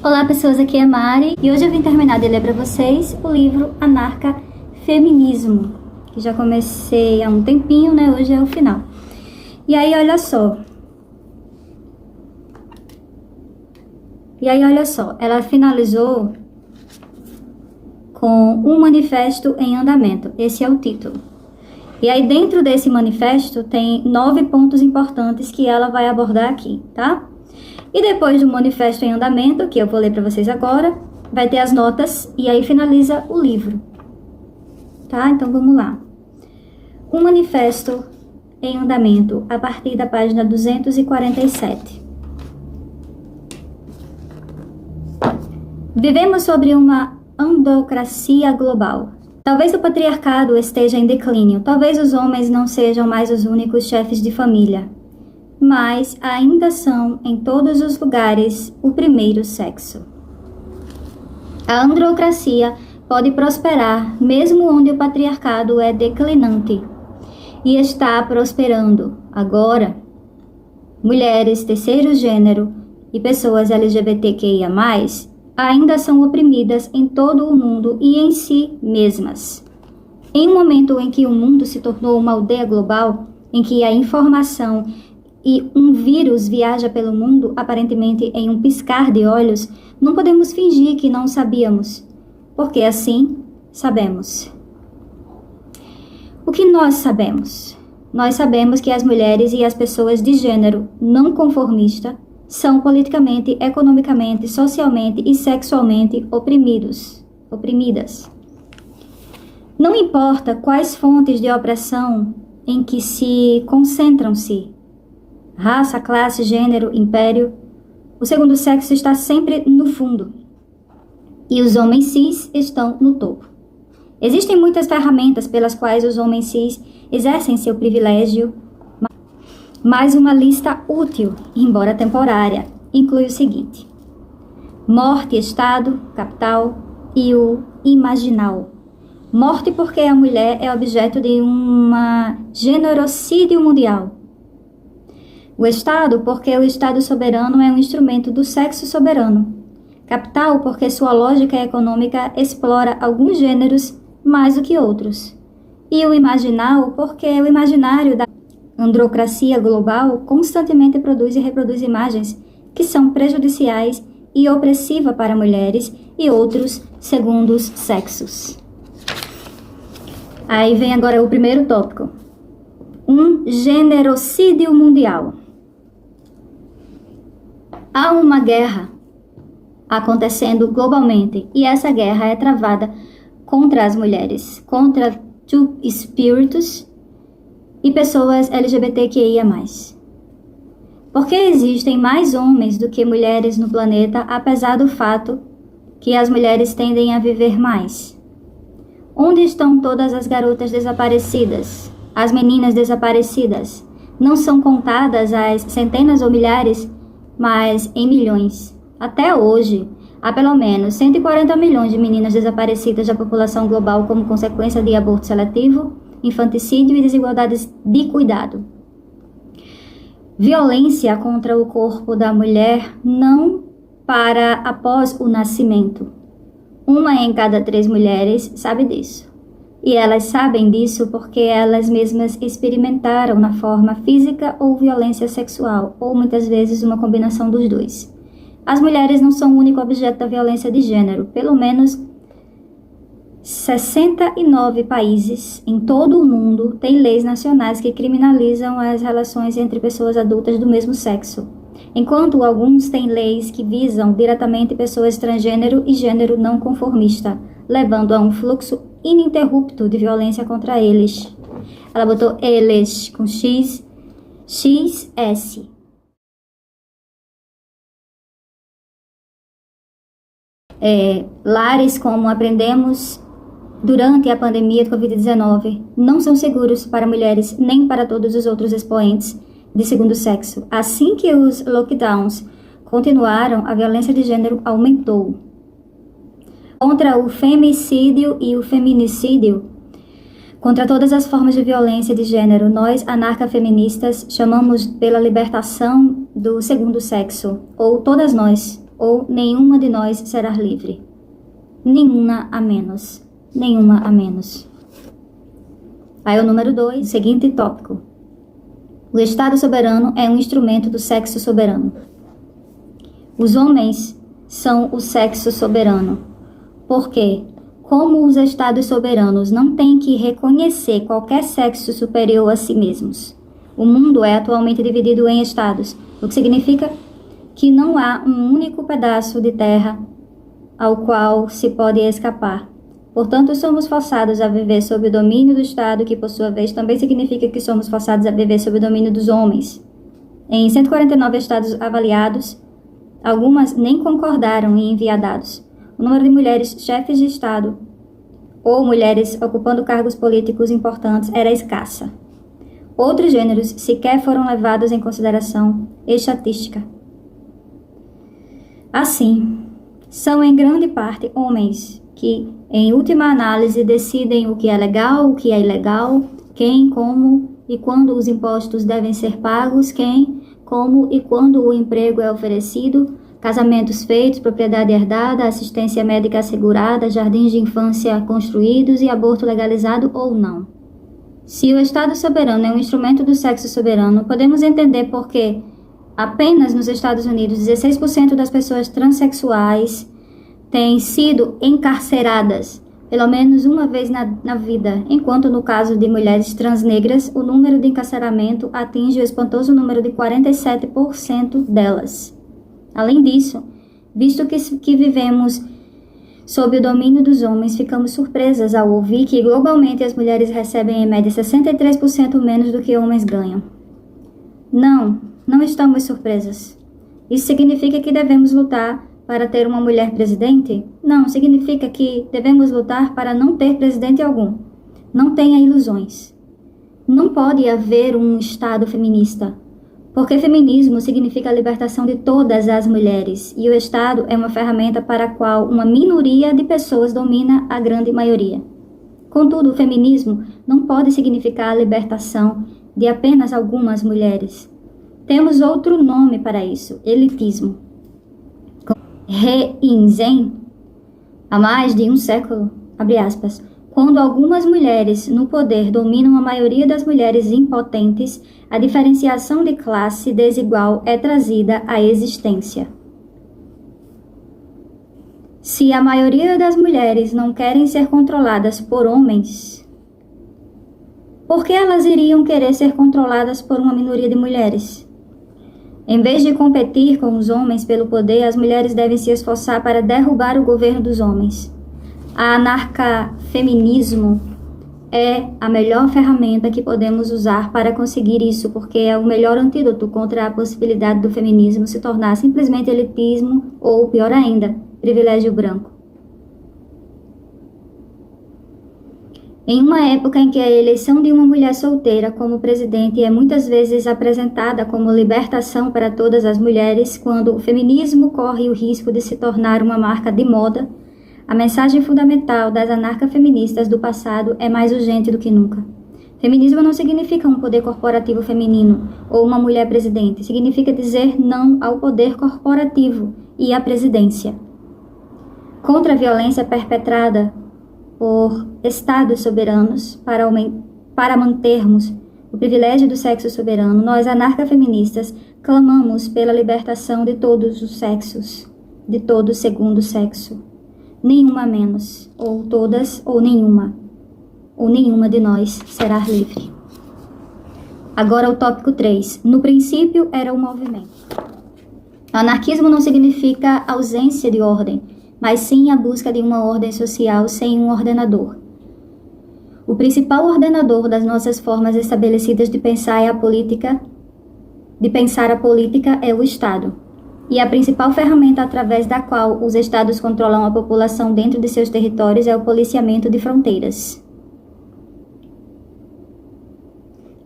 Olá pessoas, aqui é a Mari e hoje eu vim terminar de ler para vocês o livro Anarcafeminismo, que já comecei há um tempinho, né? Hoje é o final. E aí, olha só, ela finalizou com um manifesto em andamento, esse é o título. E aí dentro desse manifesto tem 9 pontos importantes que ela vai abordar aqui, tá? E depois do manifesto em andamento, que eu vou ler para vocês agora, vai ter as notas e aí finaliza o livro. Tá? Então vamos lá. Um manifesto em andamento, a partir da página 247. Vivemos sobre uma andocracia global. Talvez o patriarcado esteja em declínio, talvez os homens não sejam mais os únicos chefes de família, mas ainda são, em todos os lugares, o primeiro sexo. A androcracia pode prosperar mesmo onde o patriarcado é declinante, e está prosperando agora. Mulheres, terceiro gênero e pessoas LGBTQIA+, ainda são oprimidas em todo o mundo e em si mesmas. Em um momento em que o mundo se tornou uma aldeia global, em que a informação e um vírus viaja pelo mundo, aparentemente em um piscar de olhos, não podemos fingir que não sabíamos, porque assim sabemos. O que nós sabemos? Nós sabemos que as mulheres e as pessoas de gênero não conformista são politicamente, economicamente, socialmente e sexualmente oprimidas. Não importa quais fontes de opressão em que se concentram-se, raça, classe, gênero, império, o segundo sexo está sempre no fundo e os homens cis estão no topo. Existem muitas ferramentas pelas quais os homens cis exercem seu privilégio, mas uma lista útil, embora temporária, inclui o seguinte: morte, estado, capital e o imaginal. Morte porque a mulher é objeto de um generocídio mundial. O Estado, porque o Estado soberano é um instrumento do sexo soberano. Capital, porque sua lógica econômica explora alguns gêneros mais do que outros. E o imaginal, porque o imaginário da androcracia global constantemente produz e reproduz imagens que são prejudiciais e opressivas para mulheres e outros segundos sexos. Aí vem agora o primeiro tópico. Um generocídio mundial. Há uma guerra acontecendo globalmente e essa guerra é travada contra as mulheres, contra espíritos e pessoas LGBTQIA+. Porque existem mais homens do que mulheres no planeta, apesar do fato que as mulheres tendem a viver mais. Onde estão todas as garotas desaparecidas, as meninas desaparecidas? Não são contadas as centenas ou milhares, mas em milhões. Até hoje, há pelo menos 140 milhões de meninas desaparecidas da população global como consequência de aborto seletivo, infanticídio e desigualdades de cuidado. Violência contra o corpo da mulher não para após o nascimento. 1 em cada 3 mulheres sabe disso. E elas sabem disso porque elas mesmas experimentaram na forma física ou violência sexual, ou muitas vezes uma combinação dos dois. As mulheres não são o único objeto da violência de gênero. Pelo menos 69 países em todo o mundo têm leis nacionais que criminalizam as relações entre pessoas adultas do mesmo sexo, enquanto alguns têm leis que visam diretamente pessoas transgênero e gênero não conformista, levando a um fluxo ininterrupto de violência contra eles. Ela botou eles com X, XS. Lares, como aprendemos durante a pandemia de Covid-19, não são seguros para mulheres nem para todos os outros expoentes de segundo sexo. Assim que os lockdowns continuaram, a violência de gênero aumentou. Contra o femicídio e o feminicídio, contra todas as formas de violência de gênero, nós, anarcafeministas, chamamos pela libertação do segundo sexo, ou todas nós, ou nenhuma de nós será livre. Nenhuma a menos. Nenhuma a menos. Aí o número 2, seguinte tópico. O Estado soberano é um instrumento do sexo soberano. Os homens são o sexo soberano. Porque, como os Estados soberanos não têm que reconhecer qualquer sexo superior a si mesmos, o mundo é atualmente dividido em estados, o que significa que não há um único pedaço de terra ao qual se pode escapar. Portanto, somos forçados a viver sob o domínio do Estado, que por sua vez também significa que somos forçados a viver sob o domínio dos homens. Em 149 estados avaliados, algumas nem concordaram em enviar dados. O número de mulheres chefes de Estado ou mulheres ocupando cargos políticos importantes era escassa. Outros gêneros sequer foram levados em consideração estatística. Assim, são em grande parte homens que, em última análise, decidem o que é legal, o que é ilegal, quem, como e quando os impostos devem ser pagos, quem, como e quando o emprego é oferecido, casamentos feitos, propriedade herdada, assistência médica assegurada, jardins de infância construídos e aborto legalizado ou não. Se o Estado soberano é um instrumento do sexo soberano, podemos entender por que apenas nos Estados Unidos 16% das pessoas transexuais têm sido encarceradas pelo menos uma vez na vida, enquanto no caso de mulheres transnegras, o número de encarceramento atinge o espantoso número de 47% delas. Além disso, visto que vivemos sob o domínio dos homens, ficamos surpresas ao ouvir que globalmente as mulheres recebem em média 63% menos do que homens ganham. Não estamos surpresas. Isso significa que devemos lutar para ter uma mulher presidente? Não, significa que devemos lutar para não ter presidente algum. Não tenha ilusões. Não pode haver um Estado feminista, porque feminismo significa a libertação de todas as mulheres, e o Estado é uma ferramenta para a qual uma minoria de pessoas domina a grande maioria. Contudo, o feminismo não pode significar a libertação de apenas algumas mulheres. Temos outro nome para isso: elitismo. Reinzen, há mais de um século, abre aspas, quando algumas mulheres no poder dominam a maioria das mulheres impotentes, a diferenciação de classe desigual é trazida à existência. Se a maioria das mulheres não querem ser controladas por homens, por que elas iriam querer ser controladas por uma minoria de mulheres? Em vez de competir com os homens pelo poder, as mulheres devem se esforçar para derrubar o governo dos homens. A anarcafeminismo é a melhor ferramenta que podemos usar para conseguir isso, porque é o melhor antídoto contra a possibilidade do feminismo se tornar simplesmente elitismo ou, pior ainda, privilégio branco. Em uma época em que a eleição de uma mulher solteira como presidente é muitas vezes apresentada como libertação para todas as mulheres, quando o feminismo corre o risco de se tornar uma marca de moda, a mensagem fundamental das anarcafeministas do passado é mais urgente do que nunca. Feminismo não significa um poder corporativo feminino ou uma mulher presidente, significa dizer não ao poder corporativo e à presidência. Contra a violência perpetrada por Estados soberanos para mantermos o privilégio do sexo soberano, nós anarcafeministas clamamos pela libertação de todos os sexos, de todo segundo sexo. Nenhuma menos, ou todas, ou nenhuma de nós será livre. Agora o tópico 3. No princípio era o movimento. Anarquismo não significa ausência de ordem, mas sim a busca de uma ordem social sem um ordenador. O principal ordenador das nossas formas estabelecidas de pensar a política é o Estado, e a principal ferramenta através da qual os Estados controlam a população dentro de seus territórios é o policiamento de fronteiras.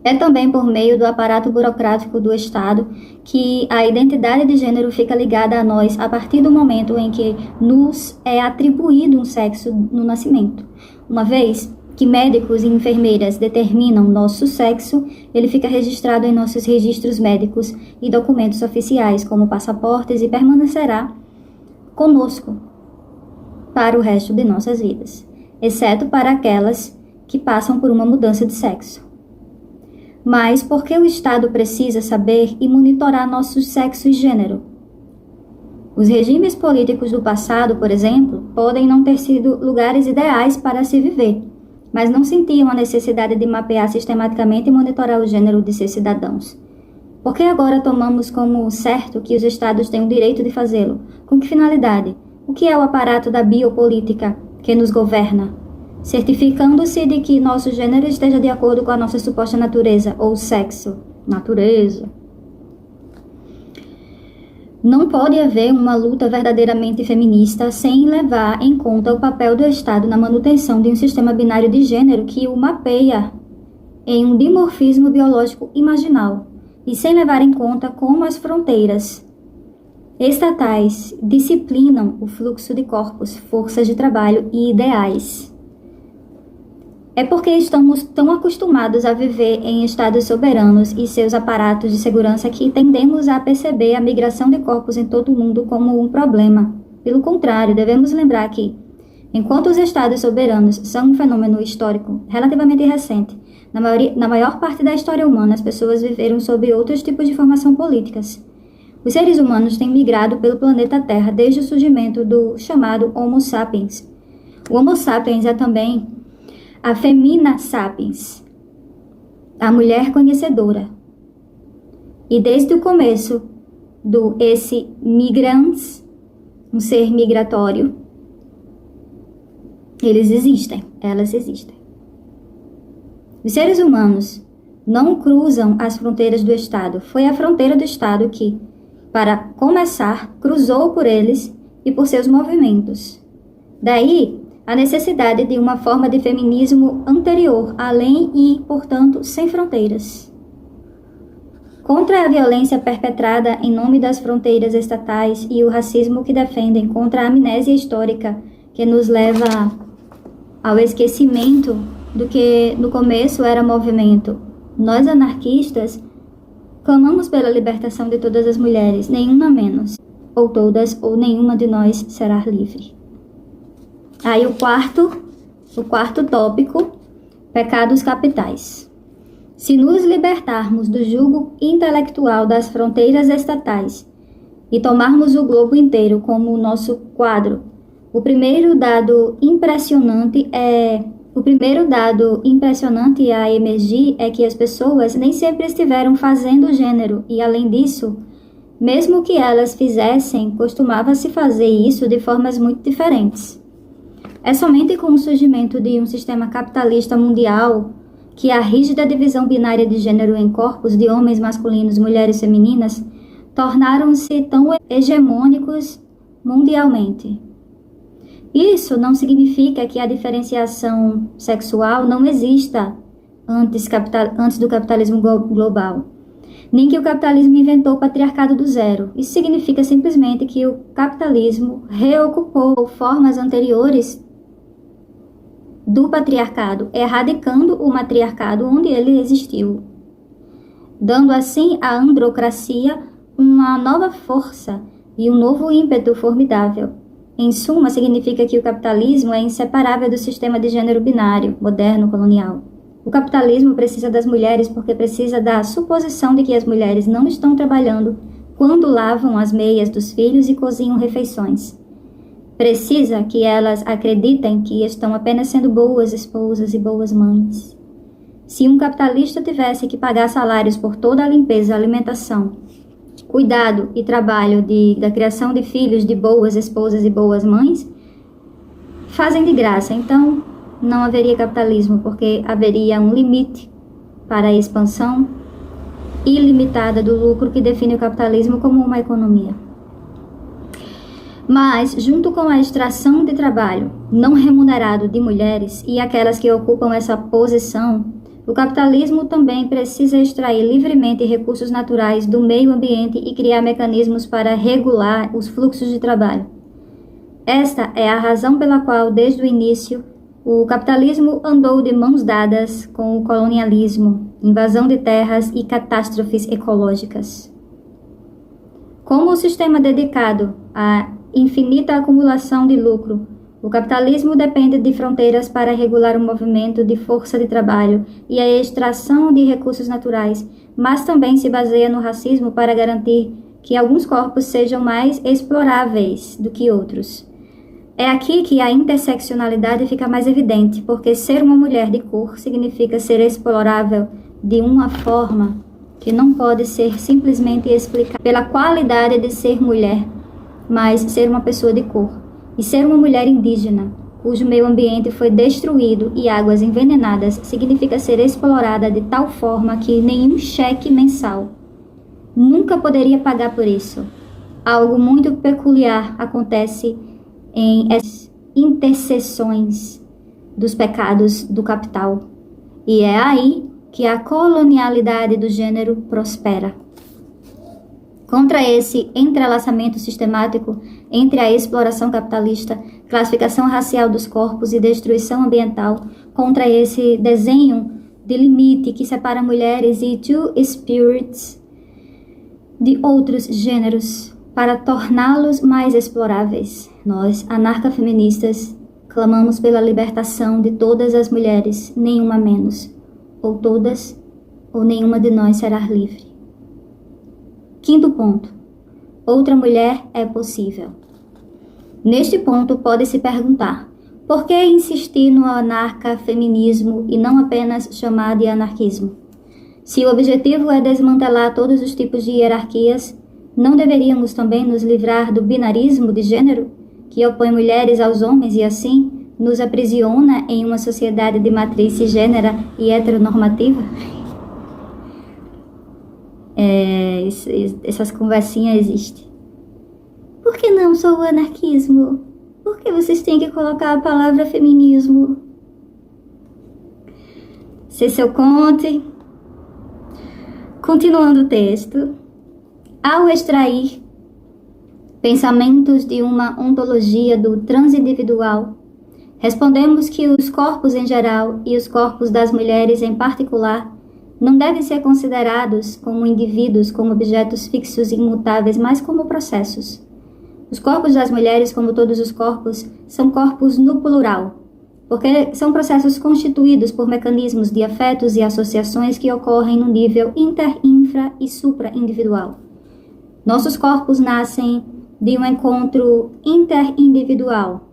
É também por meio do aparato burocrático do Estado que a identidade de gênero fica ligada a nós a partir do momento em que nos é atribuído um sexo no nascimento. Uma vez que médicos e enfermeiras determinam nosso sexo, ele fica registrado em nossos registros médicos e documentos oficiais, como passaportes, e permanecerá conosco para o resto de nossas vidas, exceto para aquelas que passam por uma mudança de sexo. Mas por que o Estado precisa saber e monitorar nosso sexo e gênero? Os regimes políticos do passado, por exemplo, podem não ter sido lugares ideais para se viver, mas não sentiam a necessidade de mapear sistematicamente e monitorar o gênero de seus cidadãos. Por que agora tomamos como certo que os Estados têm o direito de fazê-lo? Com que finalidade? O que é o aparato da biopolítica que nos governa? Certificando-se de que nosso gênero esteja de acordo com a nossa suposta natureza, ou sexo. Natureza. Não pode haver uma luta verdadeiramente feminista sem levar em conta o papel do Estado na manutenção de um sistema binário de gênero que o mapeia em um dimorfismo biológico imaginal, e sem levar em conta como as fronteiras estatais disciplinam o fluxo de corpos, forças de trabalho e ideais. É porque estamos tão acostumados a viver em estados soberanos e seus aparatos de segurança que tendemos a perceber a migração de corpos em todo o mundo como um problema. Pelo contrário, devemos lembrar que, enquanto os estados soberanos são um fenômeno histórico relativamente recente, na maior parte da história humana, as pessoas viveram sob outros tipos de formação políticas. Os seres humanos têm migrado pelo planeta Terra desde o surgimento do chamado Homo sapiens. O Homo sapiens é também a Femina sapiens, a mulher conhecedora. E desde o começo esse migrans, um ser migratório, elas existem. Os seres humanos não cruzam as fronteiras do Estado. Foi a fronteira do Estado que, para começar, cruzou por eles e por seus movimentos. Daí, a necessidade de uma forma de feminismo anterior, além e, portanto, sem fronteiras. Contra a violência perpetrada em nome das fronteiras estatais e o racismo que defendem contra a amnésia histórica que nos leva ao esquecimento do que no começo era movimento. Nós, anarquistas, clamamos pela libertação de todas as mulheres, nenhuma menos, ou todas, ou nenhuma de nós será livre. Aí o quarto tópico, pecados capitais. Se nos libertarmos do jugo intelectual das fronteiras estatais e tomarmos o globo inteiro como o nosso quadro, o primeiro dado impressionante a emergir é que as pessoas nem sempre estiveram fazendo gênero e, além disso, mesmo que elas fizessem, costumava-se fazer isso de formas muito diferentes. É somente com o surgimento de um sistema capitalista mundial que a rígida divisão binária de gênero em corpos de homens masculinos e mulheres femininas tornaram-se tão hegemônicos mundialmente. Isso não significa que a diferenciação sexual não exista antes do capitalismo global, nem que o capitalismo inventou o patriarcado do zero. Isso significa simplesmente que o capitalismo reocupou formas anteriores do patriarcado, erradicando o matriarcado onde ele existiu, dando assim à androcracia uma nova força e um novo ímpeto formidável. Em suma, significa que o capitalismo é inseparável do sistema de gênero binário, moderno, colonial. O capitalismo precisa das mulheres porque precisa da suposição de que as mulheres não estão trabalhando quando lavam as meias dos filhos e cozinham refeições. Precisa que elas acreditem que estão apenas sendo boas esposas e boas mães. Se um capitalista tivesse que pagar salários por toda a limpeza, alimentação, cuidado e trabalho da criação de filhos de boas esposas e boas mães, fazem de graça. Então, não haveria capitalismo, porque haveria um limite para a expansão ilimitada do lucro que define o capitalismo como uma economia. Mas, junto com a extração de trabalho não remunerado de mulheres e aquelas que ocupam essa posição, o capitalismo também precisa extrair livremente recursos naturais do meio ambiente e criar mecanismos para regular os fluxos de trabalho. Esta é a razão pela qual, desde o início, o capitalismo andou de mãos dadas com o colonialismo, invasão de terras e catástrofes ecológicas. Como o sistema dedicado à infinita acumulação de lucro. O capitalismo depende de fronteiras para regular o movimento de força de trabalho e a extração de recursos naturais, mas também se baseia no racismo para garantir que alguns corpos sejam mais exploráveis do que outros. É aqui que a interseccionalidade fica mais evidente, porque ser uma mulher de cor significa ser explorável de uma forma que não pode ser simplesmente explicada pela qualidade de ser mulher, mas ser uma pessoa de cor. E ser uma mulher indígena, cujo meio ambiente foi destruído e águas envenenadas, significa ser explorada de tal forma que nenhum cheque mensal nunca poderia pagar por isso. Algo muito peculiar acontece em interseções dos pecados do capital. E é aí que a colonialidade do gênero prospera. Contra esse entrelaçamento sistemático entre a exploração capitalista, classificação racial dos corpos e destruição ambiental, contra esse desenho de limite que separa mulheres e two-spirits de outros gêneros para torná-los mais exploráveis, nós, anarcafeministas, clamamos pela libertação de todas as mulheres, nenhuma menos, ou todas, ou nenhuma de nós será livre. Quinto ponto. Outra mulher é possível. Neste ponto, pode-se perguntar, por que insistir no anarcafeminismo e não apenas chamar de anarquismo? Se o objetivo é desmantelar todos os tipos de hierarquias, não deveríamos também nos livrar do binarismo de gênero, que opõe mulheres aos homens e assim nos aprisiona em uma sociedade de matriz cisgênera e heteronormativa? Essas conversinhas existem. Por que não só o anarquismo? Por que vocês têm que colocar a palavra feminismo? Cecil Conte. Continuando o texto. Ao extrair pensamentos de uma ontologia do transindividual, respondemos que os corpos em geral e os corpos das mulheres em particular não devem ser considerados como indivíduos, como objetos fixos e imutáveis, mas como processos. Os corpos das mulheres, como todos os corpos, são corpos no plural, porque são processos constituídos por mecanismos de afetos e associações que ocorrem no nível inter, infra e supra-individual. Nossos corpos nascem de um encontro interindividual.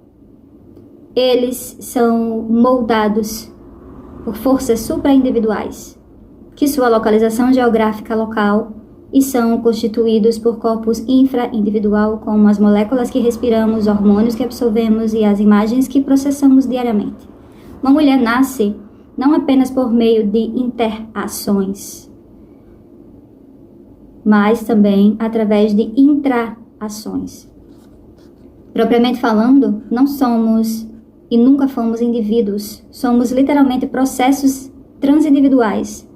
Eles são moldados por forças supra-individuais, que sua localização geográfica local, e são constituídos por corpos infra-individual, como as moléculas que respiramos, os hormônios que absorvemos e as imagens que processamos diariamente. Uma mulher nasce não apenas por meio de interações, mas também através de intra-ações. Propriamente falando, não somos e nunca fomos indivíduos, somos literalmente processos transindividuais,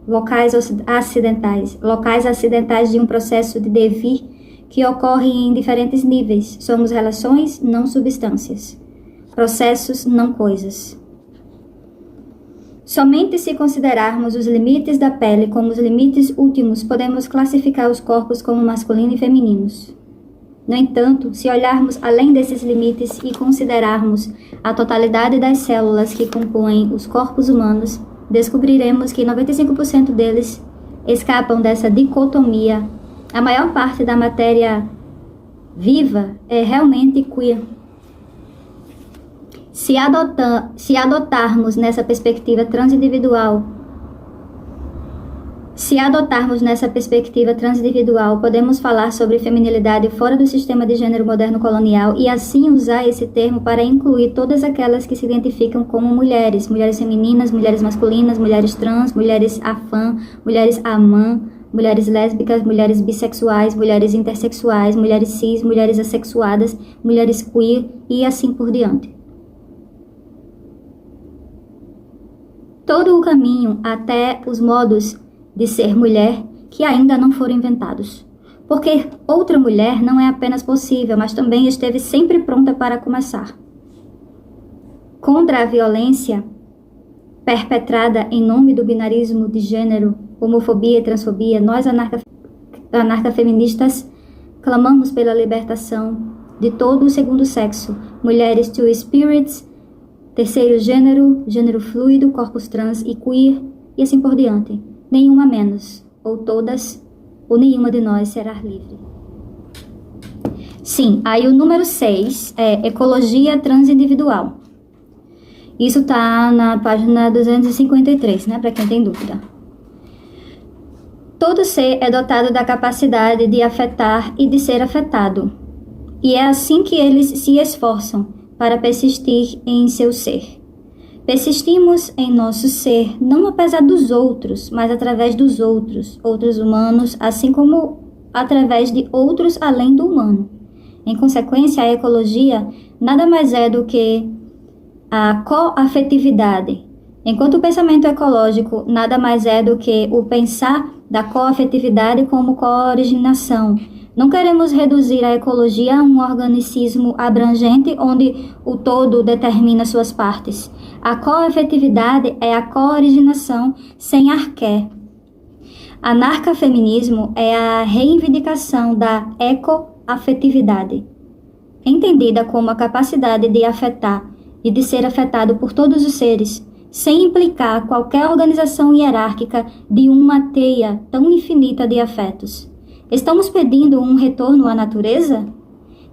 locais acidentais de um processo de devir que ocorre em diferentes níveis. Somos relações, não substâncias. Processos, não coisas. Somente se considerarmos os limites da pele como os limites últimos, podemos classificar os corpos como masculinos e femininos. No entanto, se olharmos além desses limites e considerarmos a totalidade das células que compõem os corpos humanos, descobriremos que 95% deles escapam dessa dicotomia. A maior parte da matéria viva é realmente queer. Se adotarmos nessa perspectiva transindividual, podemos falar sobre feminilidade fora do sistema de gênero moderno colonial e assim usar esse termo para incluir todas aquelas que se identificam como mulheres, mulheres femininas, mulheres masculinas, mulheres trans, mulheres afã, mulheres amã, mulheres lésbicas, mulheres bissexuais, mulheres intersexuais, mulheres cis, mulheres assexuadas, mulheres queer e assim por diante. Todo o caminho até os modos de ser mulher que ainda não foram inventados. Porque outra mulher não é apenas possível, mas também esteve sempre pronta para começar. Contra a violência perpetrada em nome do binarismo de gênero, homofobia e transfobia, nós anarcafeministas clamamos pela libertação de todo o segundo sexo, mulheres two spirits, terceiro gênero, gênero fluido, corpos trans e queer, e assim por diante. Nenhuma menos, ou todas, ou nenhuma de nós será livre. Sim, aí o número 6 é ecologia transindividual. Isso está na página 253, né, para quem tem dúvida. Todo ser é dotado da capacidade de afetar e de ser afetado. E é assim que eles se esforçam para persistir em seu ser. Persistimos em nosso ser não apesar dos outros, mas através dos outros humanos, assim como através de outros além do humano. Em consequência, a ecologia nada mais é do que a coafetividade, enquanto o pensamento ecológico nada mais é do que o pensar da coafetividade como co-originação. Não queremos reduzir a ecologia a um organicismo abrangente onde o todo determina suas partes. A coafetividade é a co-originação sem arqué. Anarcafeminismo é a reivindicação da ecoafetividade, entendida como a capacidade de afetar e de ser afetado por todos os seres, sem implicar qualquer organização hierárquica de uma teia tão infinita de afetos. Estamos pedindo um retorno à natureza?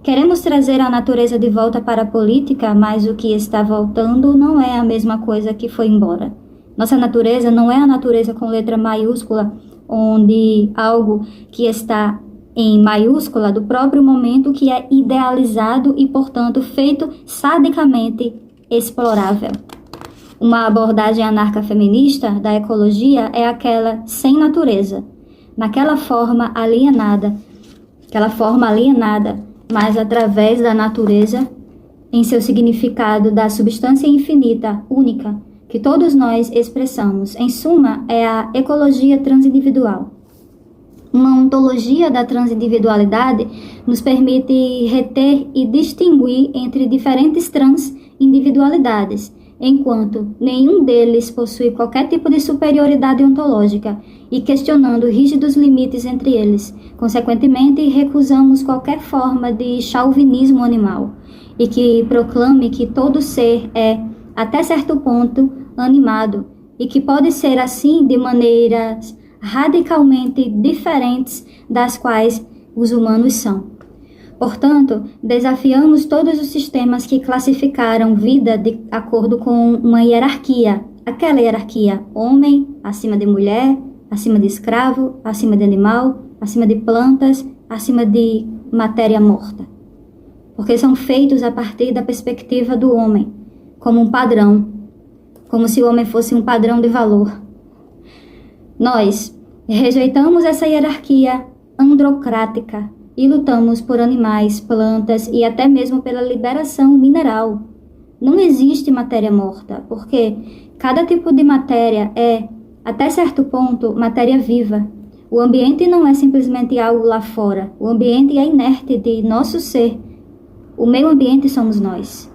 Queremos trazer a natureza de volta para a política, mas o que está voltando não é a mesma coisa que foi embora. Nossa natureza não é a natureza com letra maiúscula, onde algo que está em maiúscula do próprio momento que é idealizado e, portanto, feito sadicamente explorável. Uma abordagem anarcafeminista da ecologia é aquela sem natureza, naquela forma alienada, mas através da natureza, em seu significado da substância infinita, única, que todos nós expressamos. Em suma, é a ecologia transindividual. Uma ontologia da transindividualidade nos permite reter e distinguir entre diferentes transindividualidades, enquanto nenhum deles possui qualquer tipo de superioridade ontológica e questionando rígidos limites entre eles. Consequentemente, recusamos qualquer forma de chauvinismo animal e que proclame que todo ser é, até certo ponto, animado e que pode ser assim de maneiras radicalmente diferentes das quais os humanos são. Portanto, desafiamos todos os sistemas que classificaram vida de acordo com uma hierarquia, aquela hierarquia homem acima de mulher, acima de escravo, acima de animal, acima de plantas, acima de matéria morta. Porque são feitos a partir da perspectiva do homem, como um padrão, como se o homem fosse um padrão de valor. Nós rejeitamos essa hierarquia androcrática e lutamos por animais, plantas e até mesmo pela liberação mineral. Não existe matéria morta, porque cada tipo de matéria é, até certo ponto, matéria viva. O ambiente não é simplesmente algo lá fora. O ambiente é inerte de nosso ser. O meio ambiente somos nós.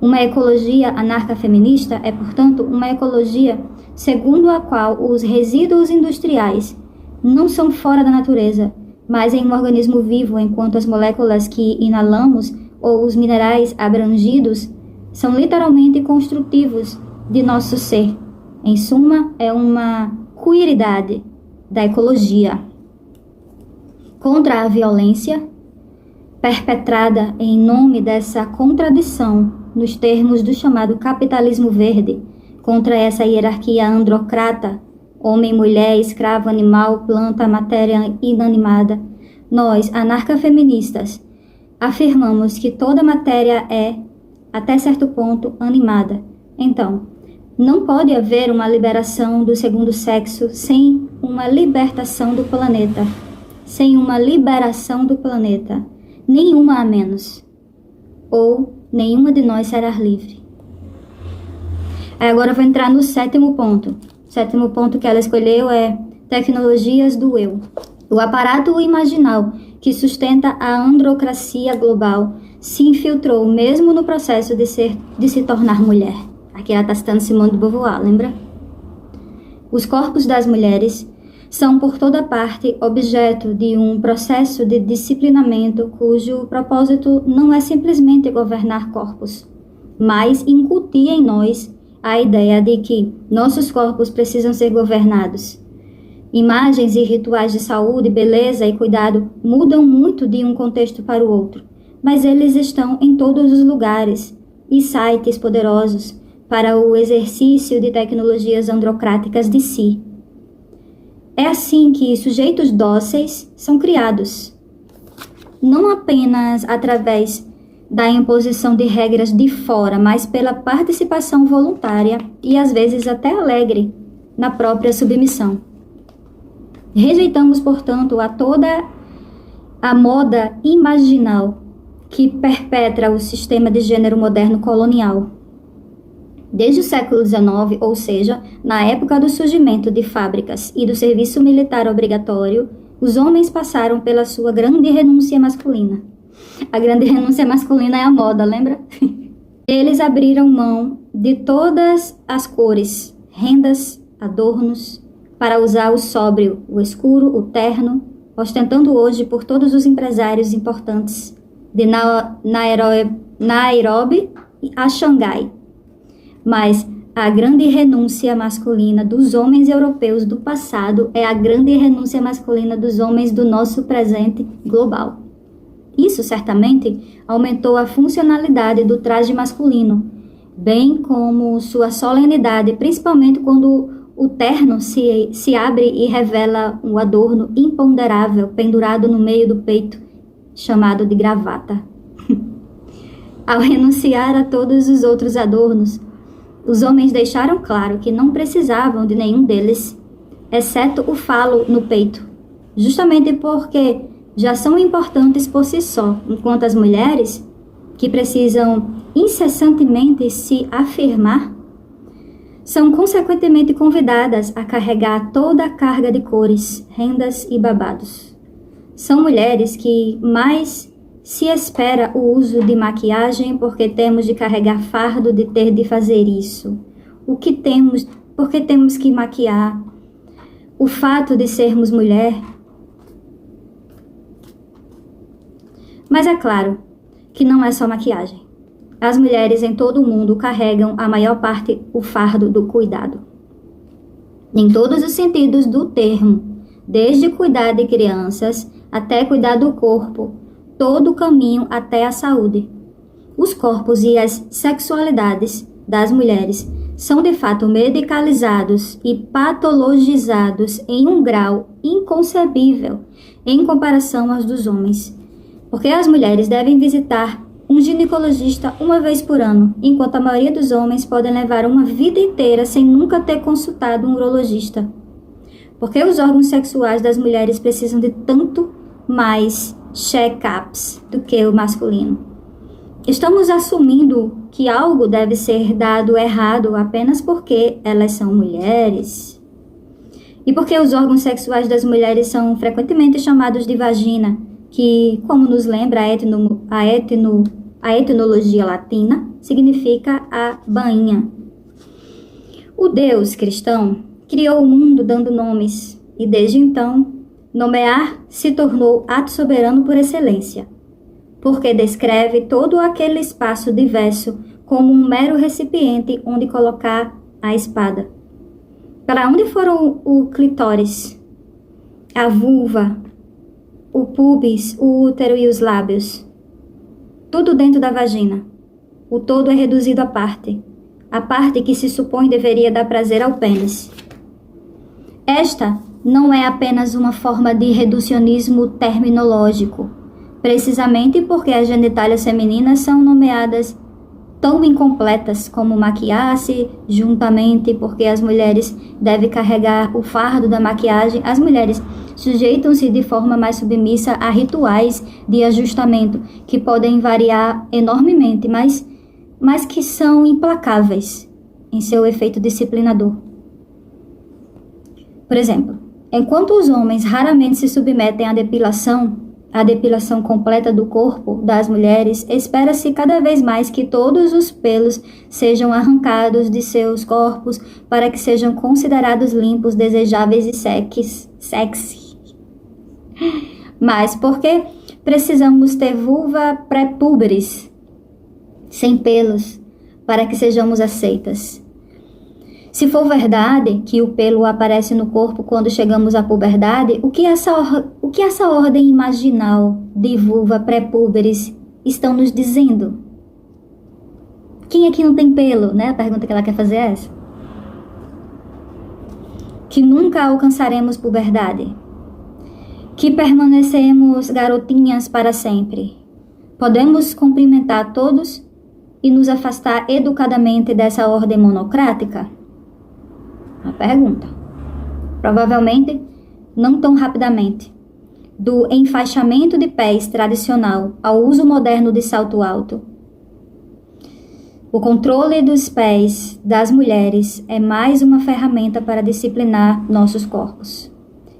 Uma ecologia anarcafeminista é, portanto, uma ecologia segundo a qual os resíduos industriais não são fora da natureza, mas em um organismo vivo, enquanto as moléculas que inalamos ou os minerais abrangidos são literalmente construtivos de nosso ser. Em suma, é uma queeridade da ecologia contra a violência perpetrada em nome dessa contradição nos termos do chamado capitalismo verde, contra essa hierarquia androcrata, homem, mulher, escravo, animal, planta, matéria inanimada. Nós, anarcafeministas, afirmamos que toda matéria é, até certo ponto, animada. Então, não pode haver uma liberação do segundo sexo sem uma libertação do planeta. Sem uma liberação do planeta. Nenhuma a menos. Ou nenhuma de nós será livre. Agora eu vou entrar no sétimo ponto. O sétimo ponto que ela escolheu é tecnologias do eu. O aparato imaginal que sustenta a androcracia global se infiltrou mesmo no processo de se tornar mulher. Aqui ela está citando Simone de Beauvoir, lembra? Os corpos das mulheres são por toda parte objeto de um processo de disciplinamento cujo propósito não é simplesmente governar corpos, mas incutir em nós a ideia de que nossos corpos precisam ser governados. Imagens e rituais de saúde, beleza e cuidado mudam muito de um contexto para o outro, mas eles estão em todos os lugares e sites poderosos para o exercício de tecnologias androcráticas de si. É assim que sujeitos dóceis são criados, não apenas através da imposição de regras de fora, mas pela participação voluntária e às vezes até alegre na própria submissão. Rejeitamos, portanto, a toda a moda imaginal que perpetra o sistema de gênero moderno colonial. Desde o século XIX, ou seja, na época do surgimento de fábricas e do serviço militar obrigatório, os homens passaram pela sua grande renúncia masculina. A grande renúncia masculina é a moda, lembra? Eles abriram mão de todas as cores, rendas, adornos, para usar o sóbrio, o escuro, o terno, ostentando hoje por todos os empresários importantes de Nairobi a Xangai. Mas a grande renúncia masculina dos homens europeus do passado é a grande renúncia masculina dos homens do nosso presente global. Isso, certamente, aumentou a funcionalidade do traje masculino, bem como sua solenidade, principalmente quando o terno se abre e revela um adorno imponderável pendurado no meio do peito, chamado de gravata. Ao renunciar a todos os outros adornos, os homens deixaram claro que não precisavam de nenhum deles, exceto o falo no peito, justamente porque já são importantes por si só, enquanto as mulheres, que precisam incessantemente se afirmar, são consequentemente convidadas a carregar toda a carga de cores, rendas e babados. São mulheres que mais se espera o uso de maquiagem porque temos de carregar fardo de ter de fazer isso. Porque temos que maquiar. O fato de sermos mulher. Mas é claro que não é só maquiagem. As mulheres em todo o mundo carregam a maior parte o fardo do cuidado. Em todos os sentidos do termo, desde cuidar de crianças até cuidar do corpo, todo o caminho até a saúde. Os corpos e as sexualidades das mulheres são de fato medicalizados e patologizados em um grau inconcebível em comparação aos dos homens, porque as mulheres devem visitar um ginecologista uma vez por ano, enquanto a maioria dos homens podem levar uma vida inteira sem nunca ter consultado um urologista. Porque os órgãos sexuais das mulheres precisam de tanto mais check-ups do que o masculino. Estamos assumindo que algo deve ser dado errado apenas porque elas são mulheres. E porque os órgãos sexuais das mulheres são frequentemente chamados de vagina, que, como nos lembra a etimologia latina, significa a bainha. O Deus cristão criou o mundo dando nomes, e desde então, nomear se tornou ato soberano por excelência, porque descreve todo aquele espaço diverso como um mero recipiente onde colocar a espada. Para onde foram o clitóris, a vulva, o púbis, o útero e os lábios? Tudo dentro da vagina. O todo é reduzido à parte, a parte que se supõe deveria dar prazer ao pênis. Esta não é apenas uma forma de reducionismo terminológico, precisamente porque as genitálias femininas são nomeadas tão incompletas como maquiar-se, juntamente porque as mulheres devem carregar o fardo da maquiagem. As mulheres sujeitam-se de forma mais submissa a rituais de ajustamento que podem variar enormemente, mas que são implacáveis em seu efeito disciplinador. Por exemplo, enquanto os homens raramente se submetem à depilação, a depilação completa do corpo das mulheres, espera-se cada vez mais que todos os pelos sejam arrancados de seus corpos para que sejam considerados limpos, desejáveis e sexy. Mas por que precisamos ter vulva pré-púberes, sem pelos, para que sejamos aceitas? Se for verdade que o pelo aparece no corpo quando chegamos à puberdade, o que essa ordem imaginal de vulva pré-púberes estão nos dizendo? Quem aqui não tem pelo, né? A pergunta que ela quer fazer é essa. Que nunca alcançaremos puberdade. Que permanecemos garotinhas para sempre. Podemos cumprimentar todos e nos afastar educadamente dessa ordem monocrática? A pergunta. Provavelmente, não tão rapidamente. Do enfaixamento de pés tradicional ao uso moderno de salto alto. O controle dos pés das mulheres é mais uma ferramenta para disciplinar nossos corpos.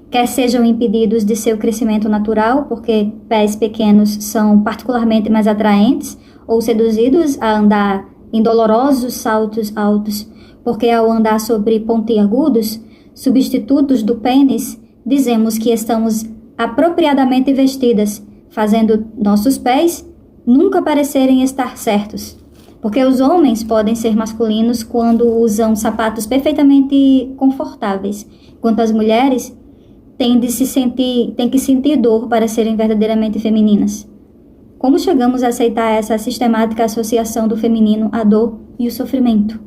Quer sejam impedidos de seu crescimento natural, porque pés pequenos são particularmente mais atraentes, ou seduzidos a andar em dolorosos saltos altos, porque ao andar sobre pontiagudos, substitutos do pênis, dizemos que estamos apropriadamente vestidas, fazendo nossos pés nunca parecerem estar certos. Porque os homens podem ser masculinos quando usam sapatos perfeitamente confortáveis, enquanto as mulheres têm que sentir dor para serem verdadeiramente femininas. Como chegamos a aceitar essa sistemática associação do feminino à dor e o sofrimento?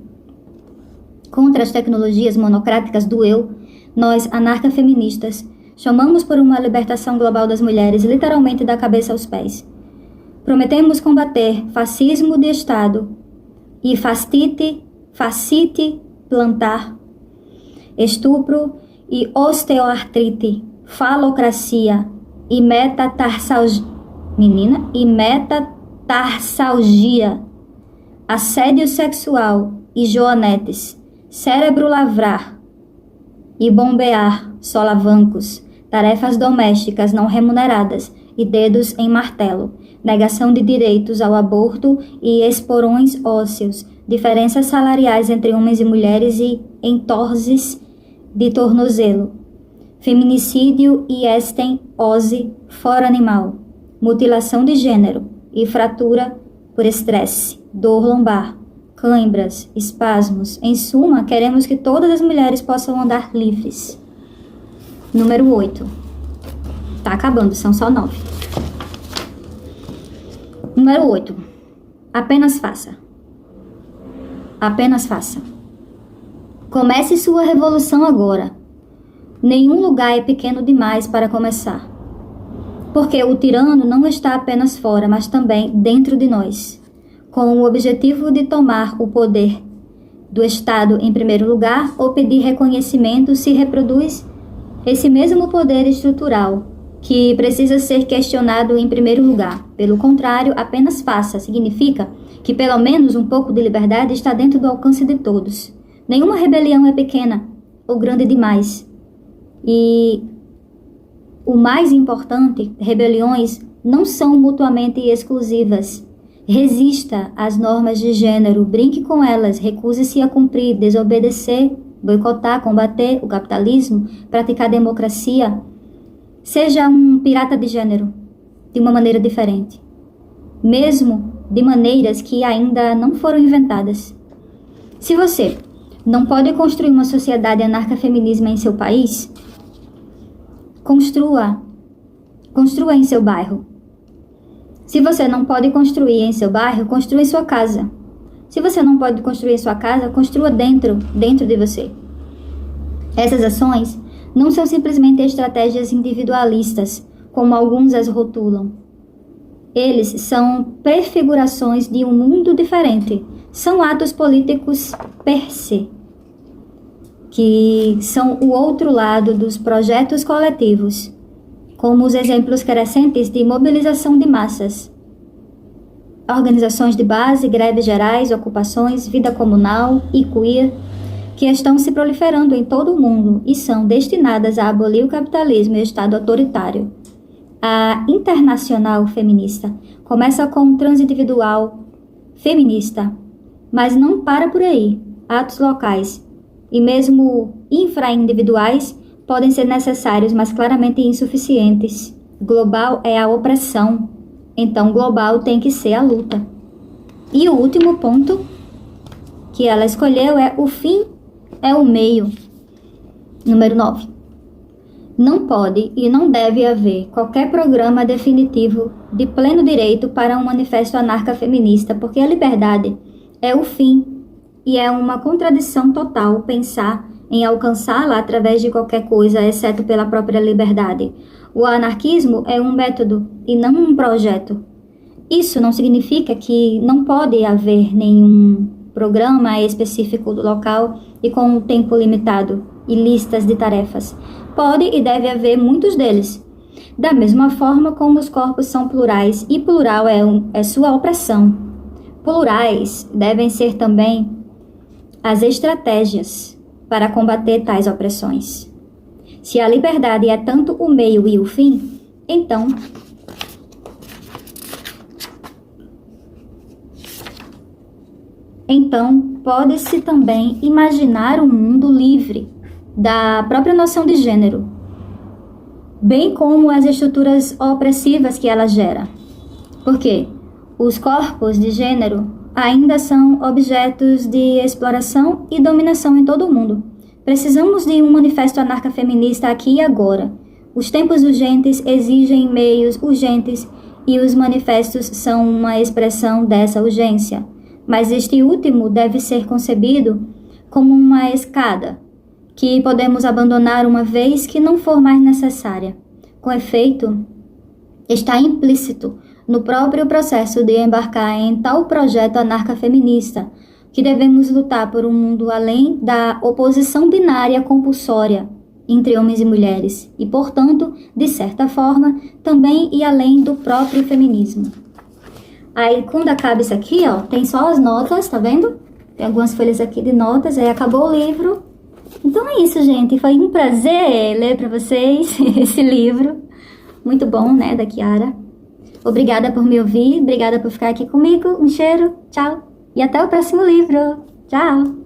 Contra as tecnologias monocráticas do eu, nós, anarcafeministas, chamamos por uma libertação global das mulheres, literalmente da cabeça aos pés. Prometemos combater fascismo de Estado e fascite plantar, estupro e osteoartrite, falocracia e metatarsalgia, assédio sexual e joanetes, cérebro lavrar e bombear solavancos, tarefas domésticas não remuneradas e dedos em martelo, negação de direitos ao aborto e esporões ósseos, diferenças salariais entre homens e mulheres e entorses de tornozelo, feminicídio e estenose fora animal, mutilação de gênero e fratura por estresse, dor lombar, cãibras, espasmos. Em suma, queremos que todas as mulheres possam andar livres. Número 8. Tá acabando, são só 9. Número 8. Apenas faça. Apenas faça. Comece sua revolução agora. Nenhum lugar é pequeno demais para começar. Porque o tirano não está apenas fora, mas também dentro de nós, com o objetivo de tomar o poder do Estado em primeiro lugar ou pedir reconhecimento se reproduz esse mesmo poder estrutural que precisa ser questionado em primeiro lugar. Pelo contrário, apenas faça significa que pelo menos um pouco de liberdade está dentro do alcance de todos. Nenhuma rebelião é pequena ou grande demais. E o mais importante, rebeliões não são mutuamente exclusivas. Resista às normas de gênero, brinque com elas, recuse-se a cumprir, desobedecer, boicotar, combater o capitalismo, praticar democracia. Seja um pirata de gênero, de uma maneira diferente, mesmo de maneiras que ainda não foram inventadas. Se você não pode construir uma sociedade anarcafeminismo em seu país, construa em seu bairro. Se você não pode construir em seu bairro, construa em sua casa. Se você não pode construir em sua casa, construa dentro de você. Essas ações não são simplesmente estratégias individualistas, como alguns as rotulam. Eles são prefigurações de um mundo diferente. São atos políticos per se, que são o outro lado dos projetos coletivos, como os exemplos crescentes de mobilização de massas, organizações de base, greves gerais, ocupações, vida comunal e queer, que estão se proliferando em todo o mundo e são destinadas a abolir o capitalismo e o Estado autoritário. a internacional feminista. Começa com o transindividual feminista, mas não para por aí. Atos locais e mesmo infraindividuais podem ser necessários, mas claramente insuficientes. Global é a opressão, então global tem que ser a luta. E o último ponto que ela escolheu é o fim é o meio. Número 9. Não pode e não deve haver qualquer programa definitivo de pleno direito para um manifesto anarca-feminista, porque a liberdade é o fim e é uma contradição total pensar em alcançá-la através de qualquer coisa, exceto pela própria liberdade. O anarquismo é um método e não um projeto. Isso não significa que não pode haver nenhum programa específico do local e com um tempo limitado e listas de tarefas. Pode e deve haver muitos deles. Da mesma forma como os corpos são plurais e plural é sua opressão. Plurais devem ser também as estratégias para combater tais opressões. Se a liberdade é tanto o meio e o fim, então pode-se também imaginar um mundo livre da própria noção de gênero, bem como as estruturas opressivas que ela gera. Porque os corpos de gênero ainda são objetos de exploração e dominação em todo o mundo. Precisamos de um manifesto anarca-feminista aqui e agora. Os tempos urgentes exigem meios urgentes e os manifestos são uma expressão dessa urgência. Mas este último deve ser concebido como uma escada que podemos abandonar uma vez que não for mais necessária. Com efeito, está implícito no próprio processo de embarcar em tal projeto anarca-feminista que devemos lutar por um mundo além da oposição binária compulsória entre homens e mulheres e, portanto, de certa forma, também e além do próprio feminismo. Aí, quando acaba isso aqui, ó, tem só as notas, tá vendo? Tem algumas folhas aqui de notas, aí acabou o livro. Então é isso, gente. Foi um prazer ler para vocês esse livro. Muito bom, né, da Chiara. Obrigada por me ouvir, obrigada por ficar aqui comigo. Um cheiro, tchau. E até o próximo livro. Tchau.